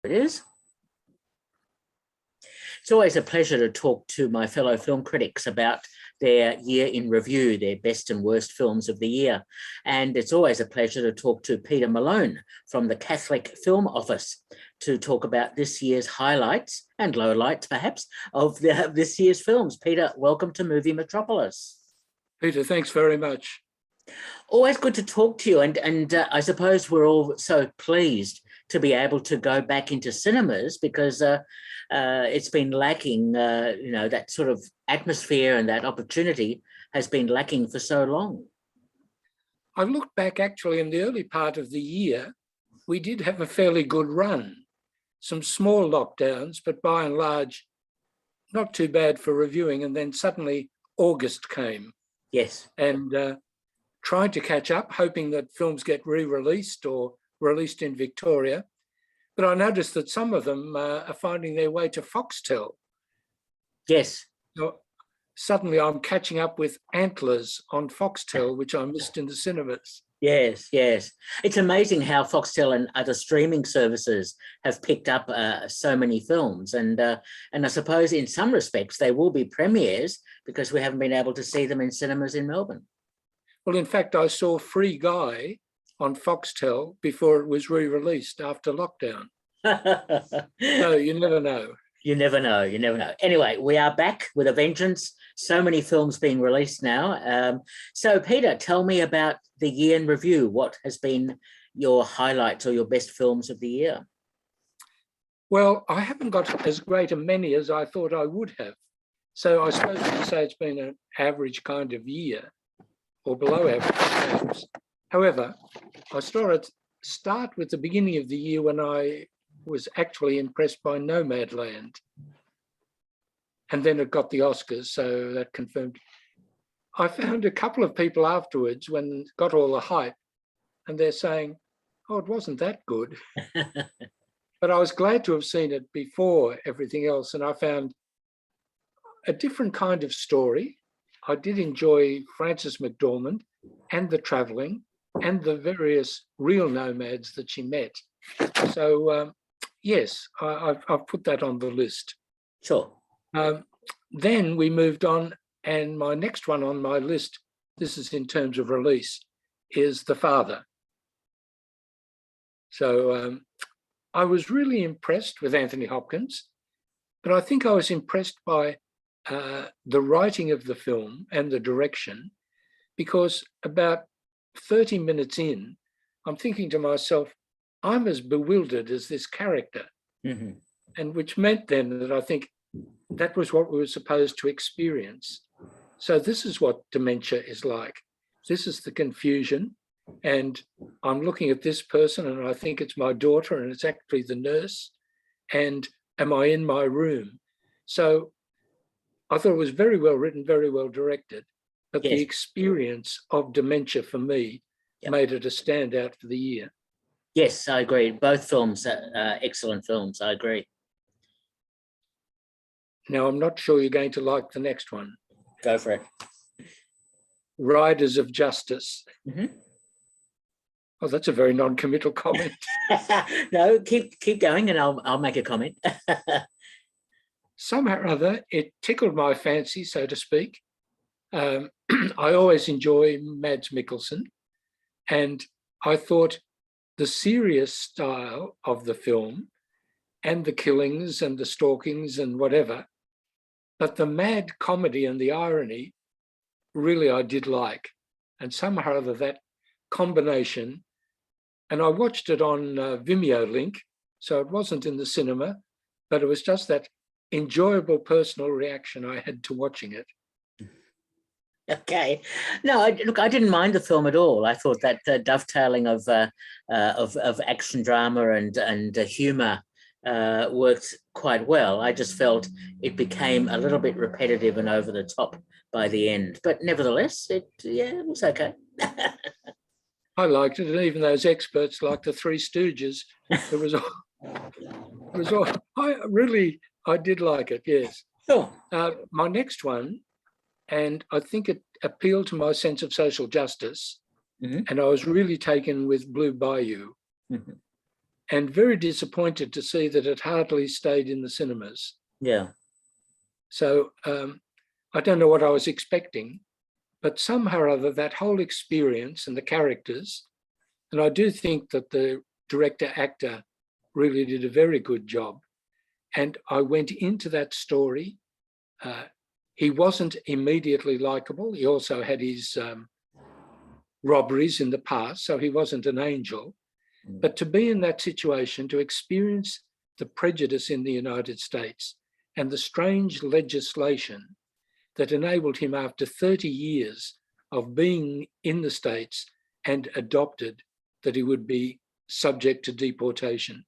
It is. It's always a pleasure to talk to my fellow film critics about their year in review, their best and worst films of the year. And it's always a pleasure to talk to Peter Malone from the Catholic Film Office to talk about this year's highlights and lowlights, perhaps, of this year's films. Peter, welcome to Movie Metropolis. Peter, thanks very much. Always good to talk to you. And I suppose we're all so pleased to be able to go back into cinemas because it's been lacking, that sort of atmosphere and that opportunity has been lacking for so long. I looked back actually in the early part of the year, we did have a fairly good run. Some small lockdowns, but by and large, not too bad for reviewing. And then suddenly August came. Yes. And tried to catch up, hoping that films get re-released or released in Victoria. But I noticed that some of them are finding their way to Foxtel. Yes. So suddenly I'm catching up with Antlers on Foxtel, which I missed in the cinemas. Yes, yes. It's amazing how Foxtel and other streaming services have picked up so many films. And I suppose in some respects they will be premieres because we haven't been able to see them in cinemas in Melbourne. Well, in fact, I saw Free Guy on Foxtel before it was re-released after lockdown. So you never know. You never know. You never know. Anyway, we are back with a vengeance. So many films being released now. So, Peter, tell me about the year in review. What has been your highlights or your best films of the year? Well, I haven't got as great a many as I thought I would have. So I suppose you could say it's been an average kind of year or below average perhaps. However, I start with the beginning of the year when I was actually impressed by Nomadland. And then it got the Oscars, so that confirmed. I found a couple of people afterwards when it got all the hype and they're saying, oh, it wasn't that good. But I was glad to have seen it before everything else. And I found a different kind of story. I did enjoy Frances McDormand and the travelling and the various real nomads that she met. So, yes, I've put that on the list. Sure. Then we moved on, and my next one on my list, this is in terms of release, is The Father. So I was really impressed with Anthony Hopkins, but I think I was impressed by the writing of the film and the direction, because about 30 minutes in, I'm thinking to myself, I'm as bewildered as this character. Mm-hmm. And which meant then that I think that was what we were supposed to experience. So this is what dementia is like. This is the confusion. And I'm looking at this person and I think it's my daughter and it's actually the nurse. And am I in my room? So I thought it was very well written, very well directed. But yes. The experience of dementia for me made it a standout for the year. Yes, I agree. Both films are excellent films. I agree. Now, I'm not sure you're going to like the next one. Go for it. Riders of Justice. Mm-hmm. Oh, that's a very non-committal comment. No, keep going and I'll make a comment. Somehow or other, it tickled my fancy, so to speak. I always enjoy Mads Mikkelsen, and I thought the serious style of the film and the killings and the stalkings and whatever, but the mad comedy and the irony, really I did like. And somehow or other that combination, and I watched it on Vimeo link, so it wasn't in the cinema, but it was just that enjoyable personal reaction I had to watching it. Okay, no, look, I didn't mind the film at all. I thought that dovetailing of action drama and humour worked quite well. I just felt it became a little bit repetitive and over the top by the end, but nevertheless, it was okay. I liked it, and even those experts like the Three Stooges, I did like it. Yes. Sure. My next one. And I think it appealed to my sense of social justice. Mm-hmm. And I was really taken with Blue Bayou. Mm-hmm. and very disappointed to see that it hardly stayed in the cinemas. Yeah. So I don't know what I was expecting, but somehow or other that whole experience and the characters, and I do think that the director-actor really did a very good job. And I went into that story. He wasn't immediately likable. He also had his robberies in the past, so he wasn't an angel. But to be in that situation, to experience the prejudice in the United States and the strange legislation that enabled him after 30 years of being in the States and adopted, that he would be subject to deportation.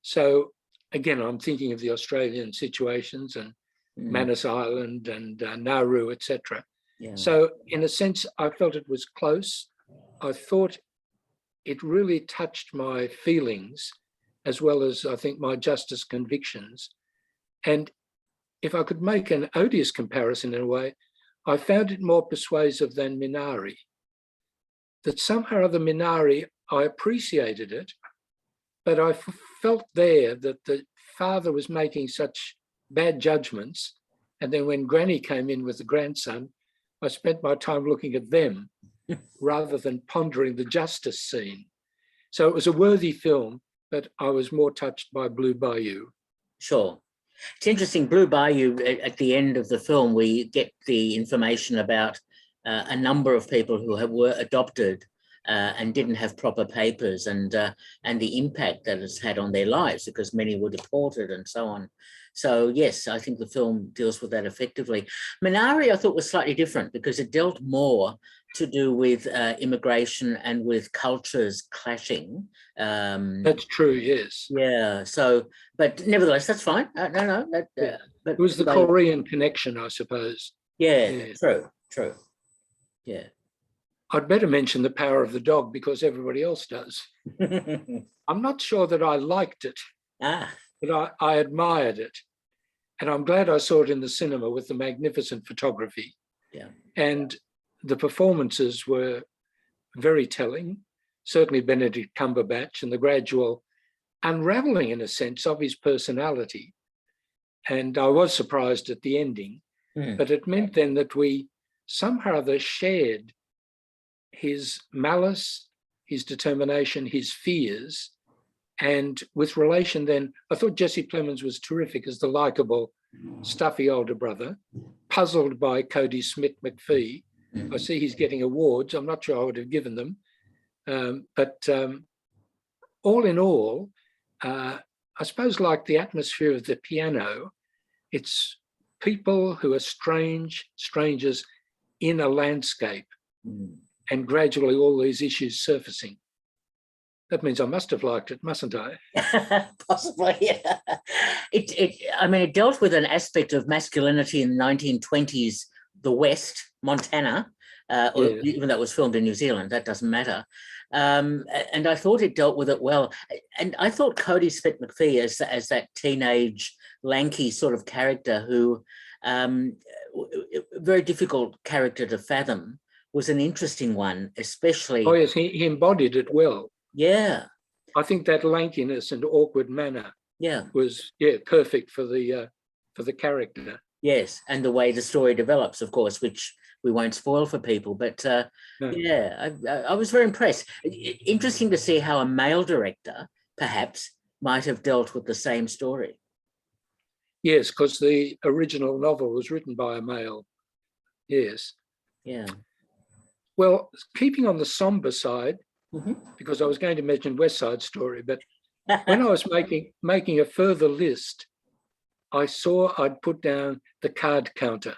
So again, I'm thinking of the Australian situations and Manus Island and Nauru, etc. Yeah. So in a sense, I felt it was close. I thought it really touched my feelings as well as, I think, my justice convictions. And if I could make an odious comparison in a way, I found it more persuasive than Minari. That somehow or other Minari, I appreciated it, but I felt there that the father was making such bad judgments. And then when Granny came in with the grandson, I spent my time looking at them rather than pondering the justice scene. So it was a worthy film, but I was more touched by Blue Bayou. Sure. It's interesting, Blue Bayou, at the end of the film, we get the information about a number of people who were adopted and didn't have proper papers, and the impact that it's had on their lives, because many were deported and so on. So yes, I think the film deals with that effectively. Minari, I thought, was slightly different because it dealt more to do with immigration and with cultures clashing. That's true, yes. Yeah. So, but nevertheless, that's fine. No. But it was the Korean connection, I suppose. Yeah. True. Yeah. I'd better mention The Power of the Dog because everybody else does. I'm not sure that I liked it, but I admired it. And I'm glad I saw it in the cinema with the magnificent photography. Yeah. And the performances were very telling, certainly Benedict Cumberbatch, and the gradual unraveling, in a sense, of his personality. And I was surprised at the ending, but it meant then that we somehow or other shared his malice, his determination, his fears. And with relation then, I thought Jesse Plemons was terrific as the likeable, stuffy older brother, puzzled by Cody Smith-McPhee. I see he's getting awards. I'm not sure I would have given them. But all in all, I suppose like the atmosphere of the piano, it's people who are strangers in a landscape, and gradually all these issues surfacing. That means I must have liked it, mustn't I? Possibly, yeah. It dealt with an aspect of masculinity in the 1920s, the West, Montana, even though it was filmed in New Zealand, that doesn't matter. And I thought it dealt with it well. And I thought Cody Smith-McPhee as that teenage, lanky sort of character who, very difficult character to fathom, was an interesting one, especially. Oh yes, he embodied it well. Yeah. I think that lankiness and awkward manner was perfect for the character. Yes, and the way the story develops, of course, which we won't spoil for people. But I was very impressed. Interesting to see how a male director, perhaps, might have dealt with the same story. Yes, because the original novel was written by a male. Yes. Yeah. Well, keeping on the somber side, because I was going to mention West Side Story, but when I was making a further list, I saw I'd put down The Card Counter.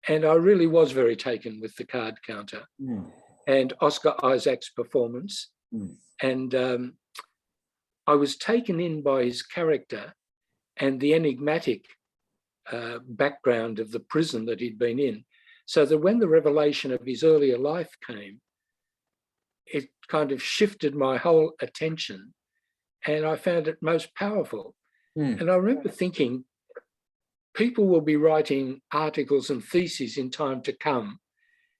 And I really was very taken with The Card Counter and Oscar Isaac's performance. And I was taken in by his character and the enigmatic background of the prison that he'd been in, so that when the revelation of his earlier life came, it kind of shifted my whole attention, and I found it most powerful. And I remember thinking, people will be writing articles and theses in time to come.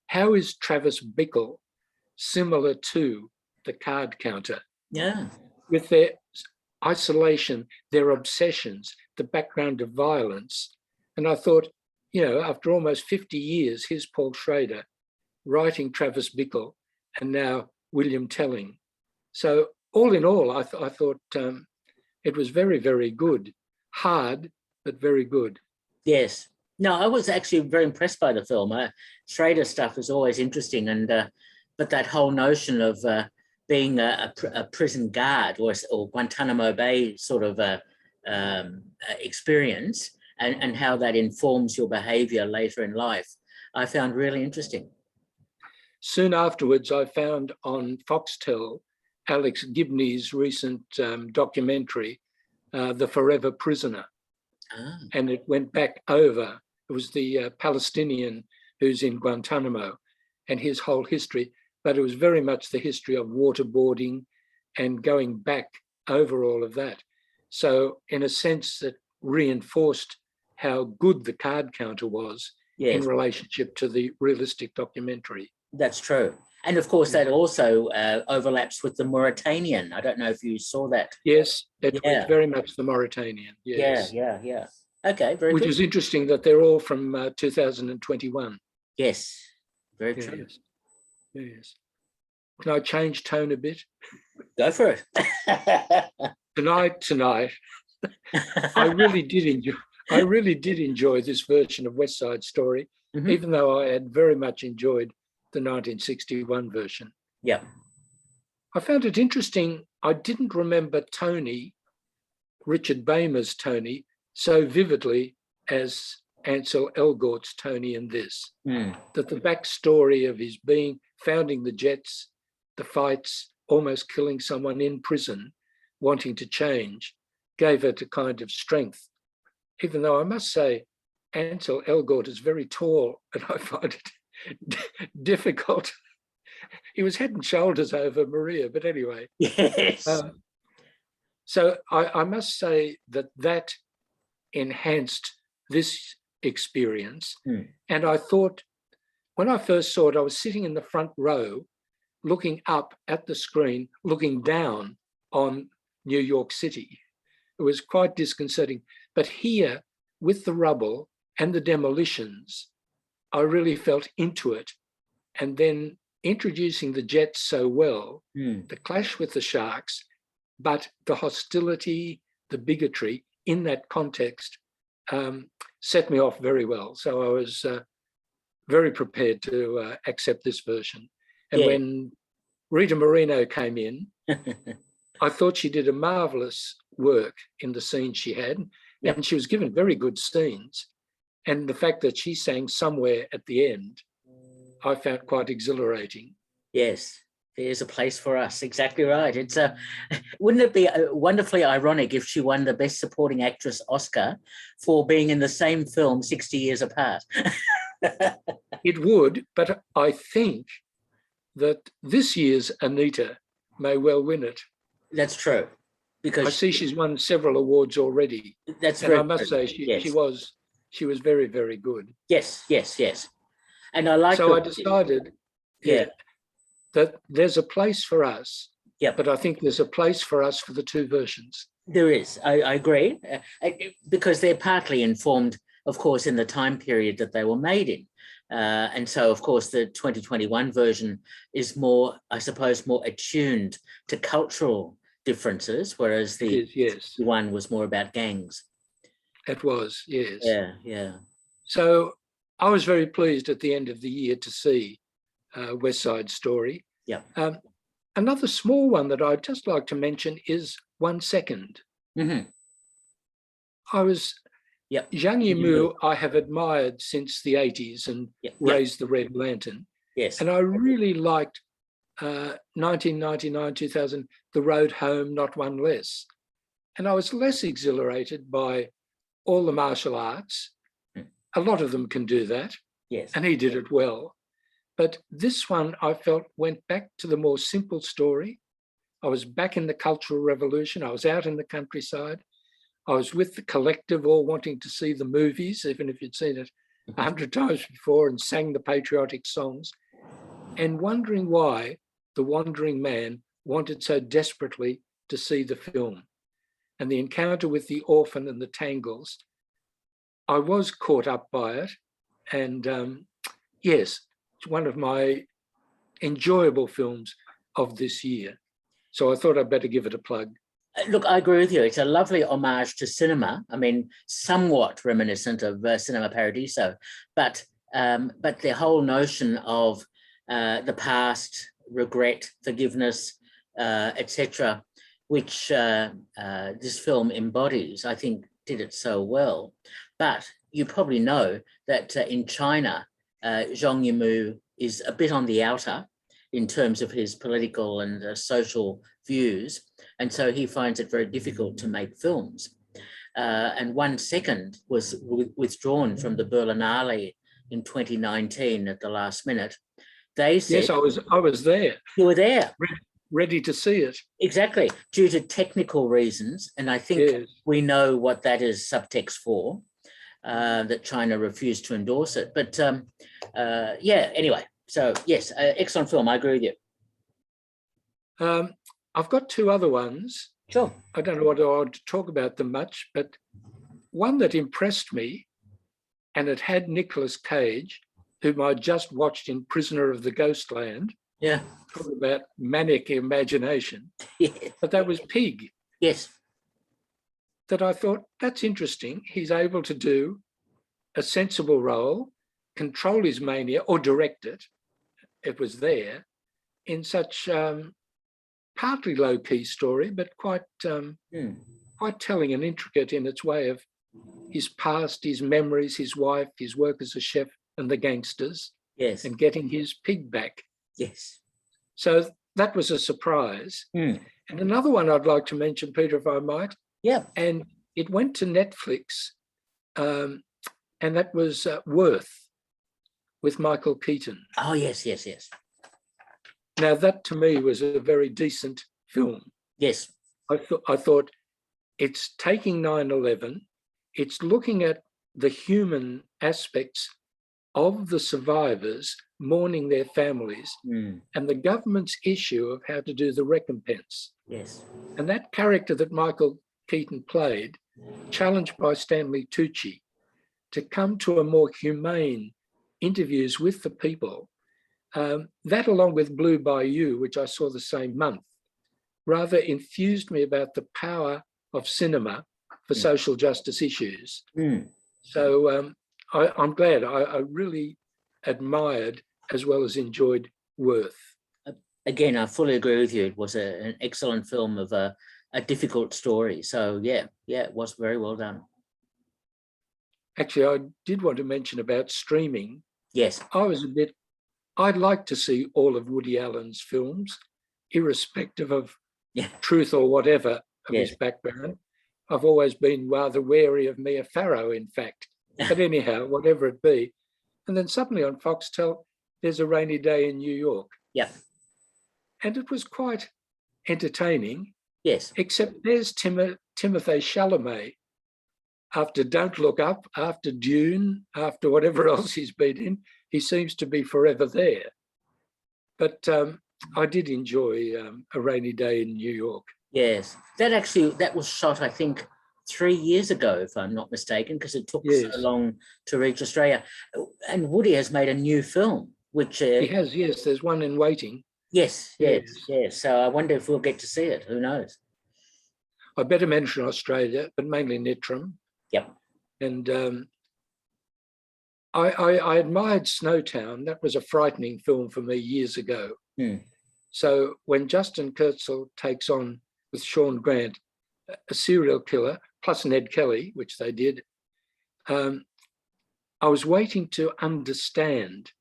How is Travis Bickle similar to The Card Counter? Yeah. with their isolation, their obsessions, the background of violence. And I thought, after almost 50 years, here's Paul Schrader writing Travis Bickle and now William Telling. So all in all, I thought it was very, very good. Hard, but very good. Yes. No, I was actually very impressed by the film. Schrader stuff is always interesting, and but that whole notion of being a prison guard or Guantanamo Bay sort of experience, and how that informs your behaviour later in life, I found really interesting. Soon afterwards, I found on Foxtel Alex Gibney's recent documentary, The Forever Prisoner. Ah. And it went back over. It was the Palestinian who's in Guantanamo and his whole history, but it was very much the history of waterboarding and going back over all of that. So in a sense, that reinforced how good the card counter was in relationship to the realistic documentary. That's true. And of course, that also overlaps with the Mauritanian. I don't know if you saw that. Yes, it was very much the Mauritanian. Yes. Yeah. Okay, very Which good. is interesting that they're all from 2021. Yes, very true. Yes. Can I change tone a bit? Go for it. Tonight, I really did enjoy this version of West Side Story, even though I had very much enjoyed the 1961 version. Yeah. I found it interesting. I didn't remember Tony, Richard Baymer's Tony, so vividly as Ansel Elgort's Tony in this. That the backstory of his founding the Jets, the fights, almost killing someone in prison, wanting to change, gave it a kind of strength. Even though I must say, Ansel Elgort is very tall, and I find it difficult. He was head and shoulders over Maria, but anyway. Yes. So I must say that enhanced this experience. And I thought, when I first saw it, I was sitting in the front row, looking up at the screen, looking down on New York City. It was quite disconcerting. But here, with the rubble and the demolitions, I really felt into it. And then introducing the Jets so well, the clash with the Sharks, but the hostility, the bigotry in that context set me off very well. So I was very prepared to accept this version. And when Rita Moreno came in, I thought she did a marvelous work in the scenes she had, and she was given very good scenes. And the fact that she sang Somewhere at the end, I found quite exhilarating. Yes, there's a place for us. Exactly right. It's wouldn't it be wonderfully ironic if she won the Best Supporting Actress Oscar for being in the same film 60 years apart? It would, but I think that this year's Anita may well win it. That's true, because I see she's won several awards already. That's and I must say she was very, very good. Yes. And I like. So I decided, that there's a place for us. Yeah. But I think there's a place for us for the two versions. There is. I agree, because they're partly informed, of course, in the time period that they were made in. And so, of course, the 2021 version is more, I suppose, more attuned to cultural differences, whereas the one was more about gangs. It was, yes. Yeah. So I was very pleased at the end of the year to see West Side Story. Yeah. Another small one that I'd just like to mention is 1 Second. I was Zhang Yimou, I have admired since the 80s and Raised the Red Lantern. Yes. And I really liked 1999, 2000, The Road Home, Not One Less. And I was less exhilarated by all the martial arts. A lot of them can do that. Yes. And he did it well. But this one, I felt, went back to the more simple story. I was back in the Cultural Revolution. I was out in the countryside. I was with the collective, all wanting to see the movies, even if you'd seen it 100 times before, and sang the patriotic songs, and wondering why the wandering man wanted so desperately to see the film. And the encounter with the orphan and the tangles, I was caught up by it. And yes, it's one of my enjoyable films of this year. So I thought I'd better give it a plug. Look, I agree with you. It's a lovely homage to cinema. I mean, somewhat reminiscent of Cinema Paradiso, but the whole notion of the past, regret, forgiveness, etc., which this film embodies, I think did it so well. But you probably know that in China, Zhang Yimou is a bit on the outer in terms of his political and social views. And so he finds it very difficult to make films. And 1 Second was withdrawn from the Berlinale in 2019 at the last minute. They said— Yes, I was there. You were there. Ready to see it. Exactly, due to technical reasons. And I think Yes. we know what that is subtext for, that China refused to endorse it. But yeah, anyway, so yes, excellent film. I agree with you. I've got two other ones. Sure. I don't know what I want to talk about them much, but one that impressed me, and it had Nicolas Cage, whom I just watched in Prisoner of the Ghostland. Yeah. Talk about manic imagination. Yeah. But that was Pig. Yes. That I thought, that's interesting. He's able to do a sensible role, control his mania, or direct it. It was there in such partly low-key story, but quite telling and intricate in its way of his past, his memories, his wife, his work as a chef, and the gangsters. Yes. And getting his pig back. Yes. So that was a surprise. And another one I'd like to mention, Peter, if I might. Yeah. And it went to Netflix, and that was Worth with Michael Keaton. Oh, yes, yes, yes. Now, that to me was a very decent film. Yes. I thought it's taking 9/11, it's looking at the human aspects of the survivors mourning their families and the government's issue of how to do the recompense. Yes. And that character that Michael Keaton played, challenged by Stanley Tucci to come to a more humane interviews with the people, that along with Blue Bayou, which I saw the same month, rather infused me about the power of cinema for social justice issues. So I'm glad. I really admired as well as enjoyed Worth. Again, I fully agree with you. It was an excellent film of a difficult story. So yeah, it was very well done. Actually, I did want to mention about streaming. Yes. I'd like to see all of Woody Allen's films, irrespective of truth or whatever of his background. I've always been rather wary of Mia Farrow, in fact. But anyhow, whatever it be. And then suddenly on Foxtel, there's A Rainy Day in New York. Yeah. And it was quite entertaining. Yes. Except there's Timothée Chalamet. After Don't Look Up, after Dune, after whatever else he's been in, he seems to be forever there. But I did enjoy A Rainy Day in New York. Yes. That was shot, I think, 3 years ago, if I'm not mistaken, because it took so long to reach Australia. And Woody has made a new film, which... he has, yes. There's one in waiting. Yes. So I wonder if we'll get to see it. Who knows? I better mention Australia, but mainly Nitram. Yep. And I admired Snowtown. That was a frightening film for me years ago. So when Justin Kurzel takes on, with Sean Grant, a serial killer, plus Ned Kelly, which they did, I was waiting to understand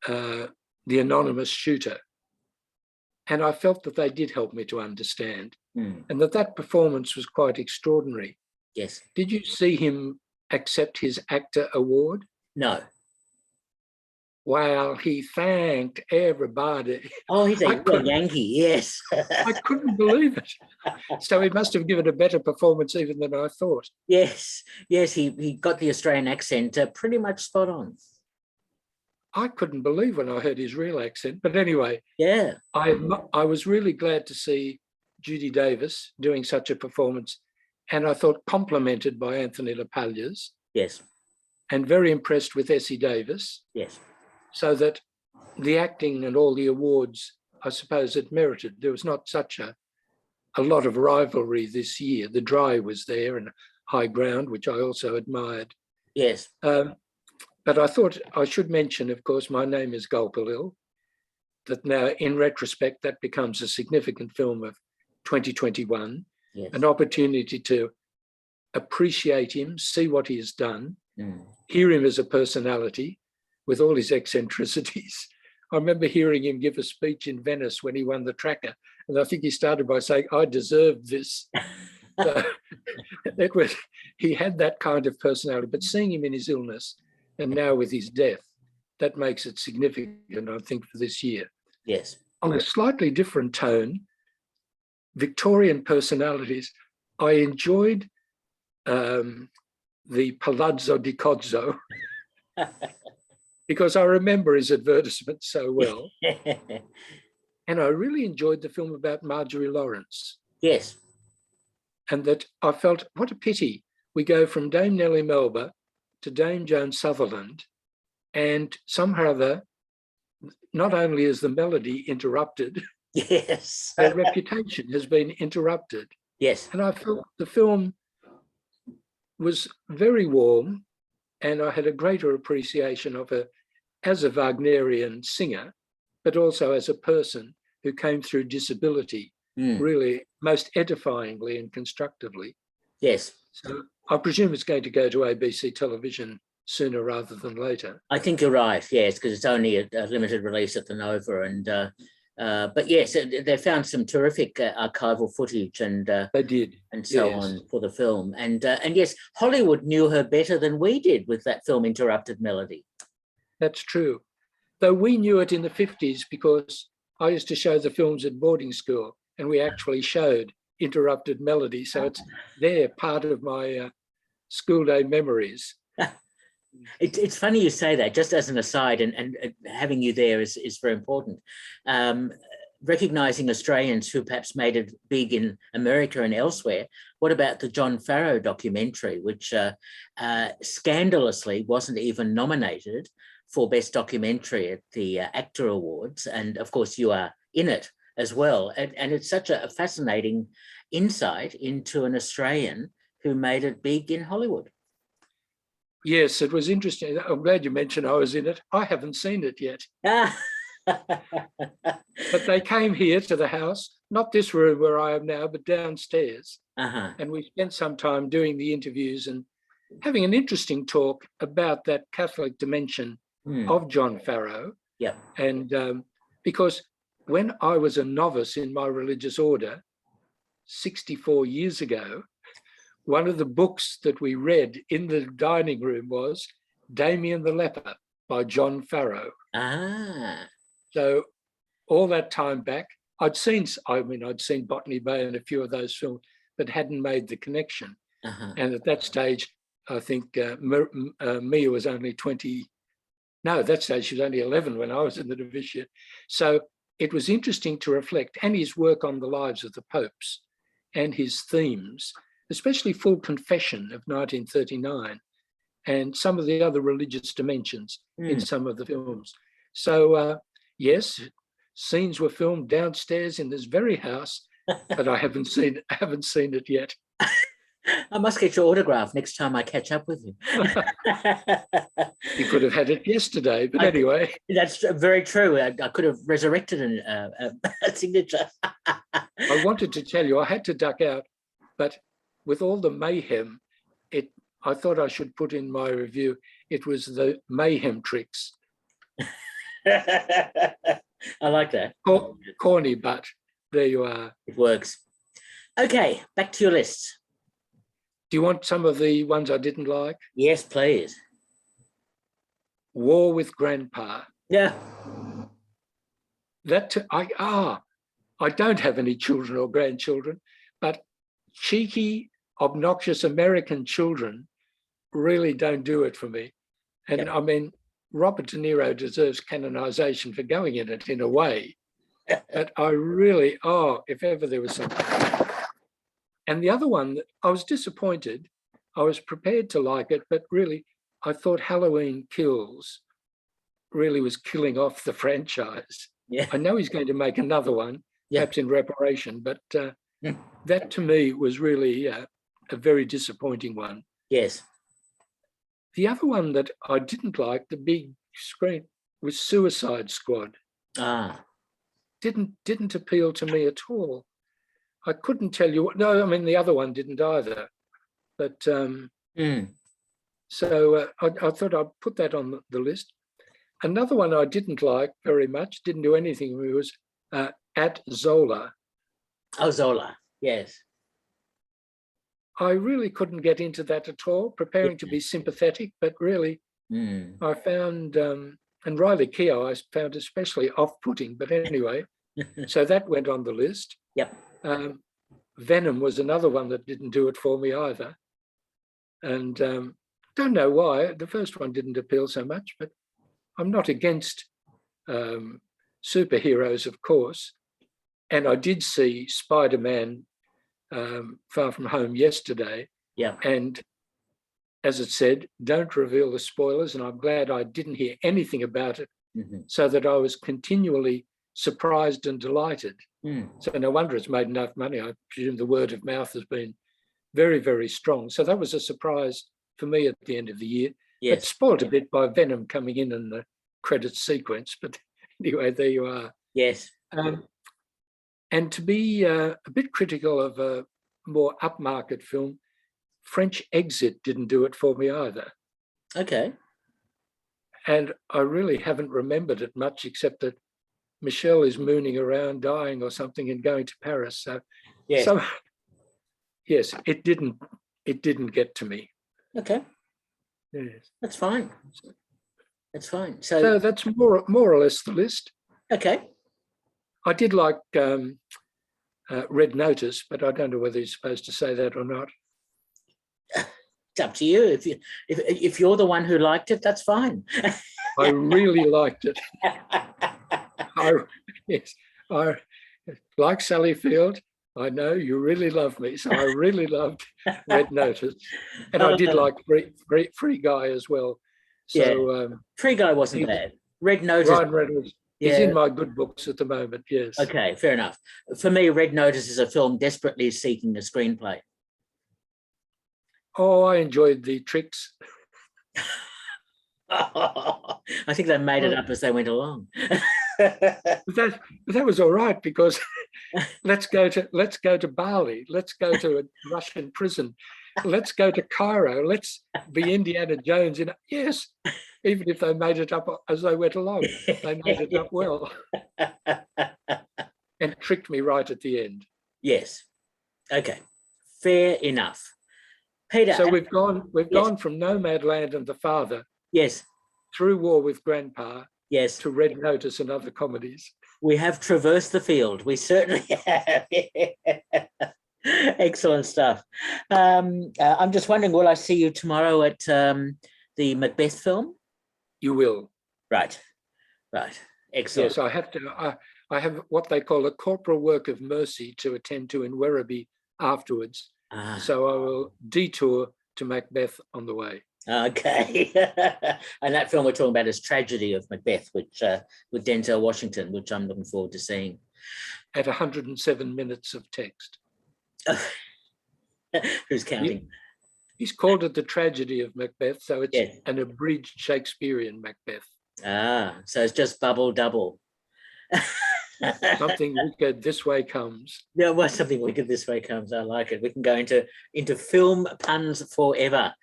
the anonymous shooter. And I felt that they did help me to understand, and that performance was quite extraordinary. Yes. Did you see him accept his actor award? No. Wow, he thanked everybody. Oh, he's a Yankee, yes. I couldn't believe it. So he must have given a better performance even than I thought. Yes, he got the Australian accent pretty much spot on. I couldn't believe when I heard his real accent. But anyway, yeah, I was really glad to see Judy Davis doing such a performance, and I thought complemented by Anthony LaPaglia's. Yes. And very impressed with Essie Davis. Yes. So that the acting and all the awards, I suppose, it merited. There was not such a lot of rivalry this year. The Dry was there and High Ground, which I also admired. Yes. But I thought I should mention, of course, My Name is Gulpilil, that now in retrospect, that becomes a significant film of 2021, Yes. an opportunity to appreciate him, see what he has done, hear him as a personality with all his eccentricities. I remember hearing him give a speech in Venice when he won the Tracker, and I think he started by saying, "I deserved this." So, he had that kind of personality, but seeing him in his illness and now with his death, that makes it significant, I think, for this year. Yes. On a slightly different tone, Victorian personalities, I enjoyed the Palazzo di Cozzo because I remember his advertisement so well. And I really enjoyed the film about Marjorie Lawrence. Yes. And that I felt, what a pity. We go from Dame Nellie Melba to Dame Joan Sutherland, and somehow or other, not only is the melody interrupted, yes, their reputation has been interrupted. Yes. And I felt the film was very warm, and I had a greater appreciation of her as a Wagnerian singer, but also as a person who came through disability really most edifyingly and constructively. Yes. So I presume it's going to go to ABC television sooner rather than later. I think you're right, yes, because it's only a limited release at the Nova. And but yes, they found some terrific archival footage and they did, and so on for the film. And yes, Hollywood knew her better than we did with that film Interrupted Melody. That's true. Though we knew it in the 50s because I used to show the films at boarding school and we actually showed Interrupted Melody. So it's there, part of my school day memories. It's funny you say that, just as an aside, and having you there is very important. Recognizing Australians who perhaps made it big in America and elsewhere. What about the John Farrow documentary, which scandalously wasn't even nominated for Best Documentary at the ACTA Awards? And of course, you are in it as well. And it's such a fascinating insight into an Australian who made it big in Hollywood. Yes, it was interesting. I'm glad you mentioned I was in it. I haven't seen it yet. But they came here to the house, not this room where I am now, but downstairs. And we spent some time doing the interviews and having an interesting talk about that Catholic dimension of John Farrow. Yeah. And because when I was a novice in my religious order 64 years ago, one of the books that we read in the dining room was Damien the Leper by John Farrow. So all that time back, I'd seen Botany Bay and a few of those films, but hadn't made the connection. And at that stage, I think Mia was only 20. No, at that stage, she was only 11 when I was in the novitiate. So it was interesting to reflect, and his work on the lives of the popes and his themes, especially Full Confession of 1939, and some of the other religious dimensions in some of the films. So yes, scenes were filmed downstairs in this very house, but I haven't seen it yet. I must get your autograph next time I catch up with you. You could have had it yesterday, but anyway. That's very true. I could have resurrected a signature. I wanted to tell you, I had to duck out, but with all the mayhem, I thought I should put in my review, it was the mayhem tricks. I like that. Corny, but there you are. It works. Okay, back to your list. Do you want some of the ones I didn't like? Yes, please. War with Grandpa. Yeah. I don't have any children or grandchildren, but cheeky, obnoxious American children really don't do it for me. And I mean, Robert De Niro deserves canonization for going in it in a way. But I really, if ever there was something. And the other one, that I was disappointed. I was prepared to like it, but really, I thought Halloween Kills really was killing off the franchise. Yeah. I know he's going to make another one, Yeah. perhaps in reparation, but that to me was really a very disappointing one. Yes. The other one that I didn't like, the big screen, was Suicide Squad. Ah. Didn't appeal to me at all. I couldn't tell you what. No, I mean the other one didn't either. But so I thought I'd put that on the list. Another one I didn't like very much, didn't do anything, was At Zola. Oh, Zola. Yes. I really couldn't get into that at all, preparing to be sympathetic, but really I found, and Riley Keough I found especially off-putting, but anyway, so that went on the list. Yep. Venom was another one that didn't do it for me either. And don't know why. The first one didn't appeal so much, but I'm not against superheroes, of course. And I did see Spider-Man Far From Home yesterday. Yeah. And as it said, don't reveal the spoilers. And I'm glad I didn't hear anything about it, so that I was continually surprised and delighted. So no wonder it's made enough money. I presume the word of mouth has been very, very strong. So that was a surprise for me at the end of the year. Yes. But spoiled a bit by Venom coming in the credits sequence. But anyway, there you are. Yes. And to be a bit critical of a more upmarket film, French Exit didn't do it for me either. Okay. And I really haven't remembered it much, except that Michelle is mooning around, dying or something, and going to Paris. So, yes, yes, it didn't get to me. Okay. Yes, that's fine. That's fine. So that's more or less the list. Okay. I did like Red Notice, but I don't know whether you're supposed to say that or not. It's up to you. If you're the one who liked it, that's fine. I really liked it. I like Sally Field. I know you really love me, so I really loved Red Notice, and I did like Free Guy as well. So Free Guy wasn't bad. Red Notice. Ryan Reynolds. He's in my good books at the moment. Yes. Okay, fair enough. For me, Red Notice is a film desperately seeking a screenplay. Oh, I enjoyed the tricks. I think they made it up as they went along. That was all right, because let's go to Bali, let's go to a Russian prison, let's go to Cairo, let's be Indiana Jones. Yes, even if they made it up as they went along, they made it up well and tricked me right at the end. Yes. Okay. Fair enough. Peter. So we've gone from Nomadland and The Father. Yes. Through War with Grandpa. Yes. To Red Notice and other comedies. We have traversed the field. We certainly have. Excellent stuff. I'm just wondering, will I see you tomorrow at the Macbeth film? You will. Right. Excellent. Yes, I have to. I have what they call a corporal work of mercy to attend to in Werribee afterwards. So I will detour to Macbeth on the way. Okay. And that film we're talking about is Tragedy of Macbeth, which with Denzel Washington, which I'm looking forward to seeing. At 107 minutes of text. Who's counting? He's called it the Tragedy of Macbeth, so it's an abridged Shakespearean Macbeth. So it's just bubble double. Something wicked this way comes. Yeah, well, something wicked this way comes. I like it. We can go into film puns forever.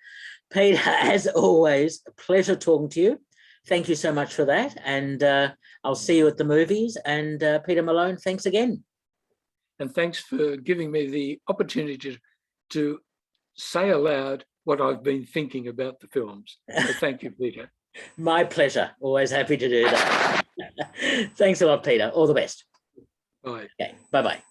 Peter, as always, a pleasure talking to you. Thank you so much for that. And I'll see you at the movies. And Peter Malone, thanks again. And thanks for giving me the opportunity to say aloud what I've been thinking about the films. So thank you, Peter. My pleasure. Always happy to do that. Thanks a lot, Peter. All the best. Bye. Okay. Bye-bye.